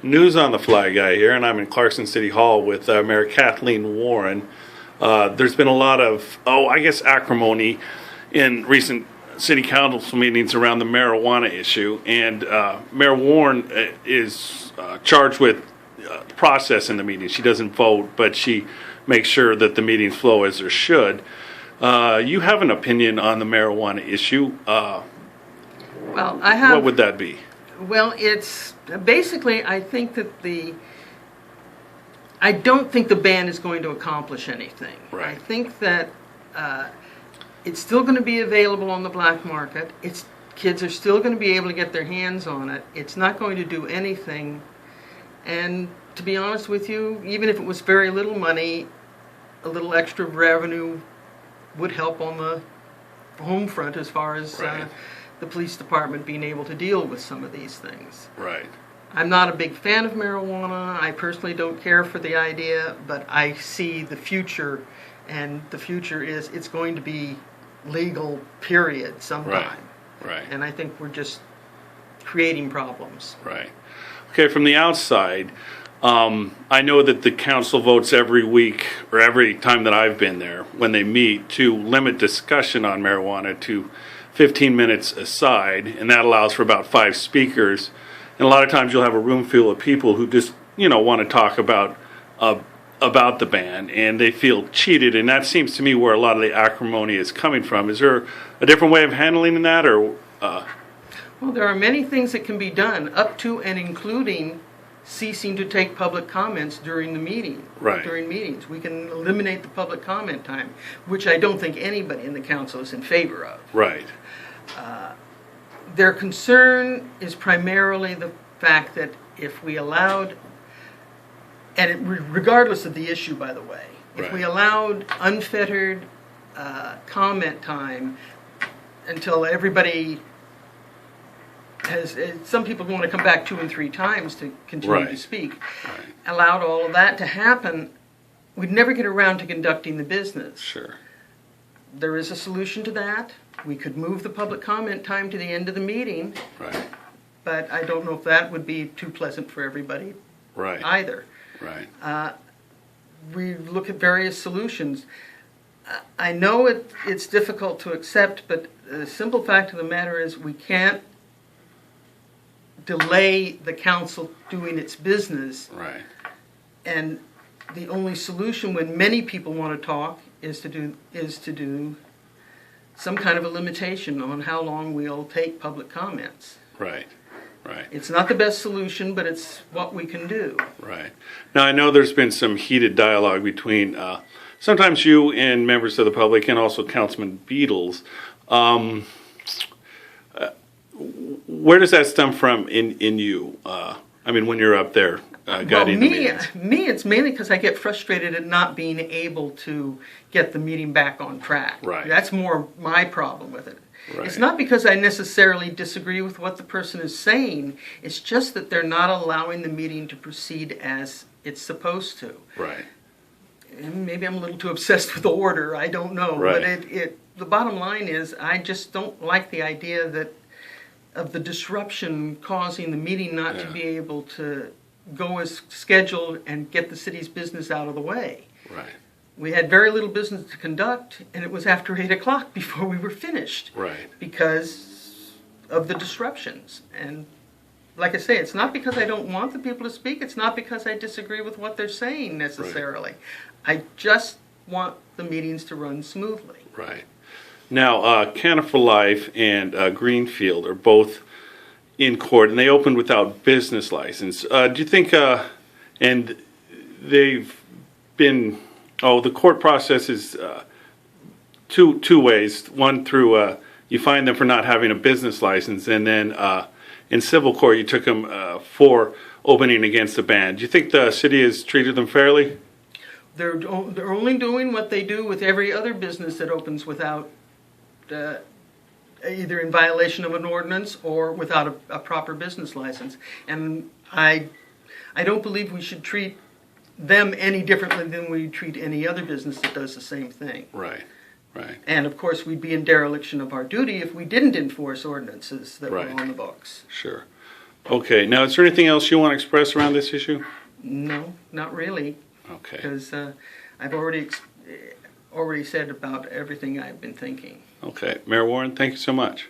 News on the Fly guy here, and I'm in Clarkson City Hall with Mayor Kathleen Warren. There's been a lot of, acrimony in recent city council meetings around the marijuana issue, and Mayor Warren is charged with the process in the meeting. She doesn't vote, but she makes sure that the meetings flow as there should. You have an opinion on the marijuana issue. Well, I have. What would that be? Well, it's basically, I don't think the ban is going to accomplish anything. Right. I think that it's still going to be available on the black market. Kids are still going to be able to get their hands on it. It's not going to do anything. And to be honest with you, even if it was very little money, a little extra revenue would help on the home front as far as Right. the police department being able to deal with some of these things. Right. I'm not a big fan of marijuana. I personally don't care for the idea, but I see the future, and the future is it's going to be legal, period, sometime. Right. And I think we're just creating problems. Right. Okay, from the outside, I know that the council votes every week, or every time that I've been there, when they meet, to limit discussion on marijuana to 15 minutes aside, and that allows for about 5 speakers. And a lot of times you'll have a room full of people who just, want to talk about the ban, and they feel cheated, and that seems to me where a lot of the acrimony is coming from. Is there a different way of handling that, or? Well, there are many things that can be done, up to and including ceasing to take public comments during the meeting. Right. During meetings. We can eliminate the public comment time, which I don't think anybody in the council is in favor of. Right. Their concern is primarily the fact that if we allowed, regardless of the issue, by the way, if we allowed unfettered comment time until everybody has, some people want to come back 2 and 3 times to continue to speak, allowed all of that to happen, we'd never get around to conducting the business. Sure. There is a solution to that. We could move the public comment time to the end of the meeting, Right. but I don't know if that would be too pleasant for everybody Right. either. Right. We look at various solutions. I know it's difficult to accept, but the simple fact of the matter is we can't delay the council doing its business. Right. And the only solution when many people want to talk is to do some kind of a limitation on how long we'll take public comments. Right. Right. It's not the best solution, but it's what we can do. Right. Now, I know there's been some heated dialogue between sometimes you and members of the public, and also Councilman Beatles. Where does that stem from in you? When you're up there guiding the meetings? Me, it's mainly because I get frustrated at not being able to get the meeting back on track. Right. That's more my problem with it. Right. It's not because I necessarily disagree with what the person is saying. It's just that they're not allowing the meeting to proceed as it's supposed to. Right. And maybe I'm a little too obsessed with order. I don't know. Right. But the bottom line is I just don't like the idea of the disruption causing the meeting not to be able to go as scheduled and get the city's business out of the way. Right. We had very little business to conduct, and it was after 8 o'clock before we were finished. Right. Because of the disruptions. And like I say, it's not because I don't want the people to speak. It's not because I disagree with what they're saying necessarily. Right. I just want the meetings to run smoothly. Right. Now, Canada for Life and Greenfield are both in court, and they opened without business license. Do you think, and they've been, the court process is two ways. One, through you find them for not having a business license, and then in civil court you took them for opening against the ban. Do you think the city has treated them fairly? They're only doing what they do with every other business that opens without either in violation of an ordinance or without a proper business license. And I don't believe we should treat them any differently than we treat any other business that does the same thing. Right. Right. And of course, we'd be in dereliction of our duty if we didn't enforce ordinances that were on the books. Sure. Okay, now is there anything else you want to express around this issue? No, not really, Okay, because I've already said about everything I've been thinking. okay. Mayor Warren, thank you so much.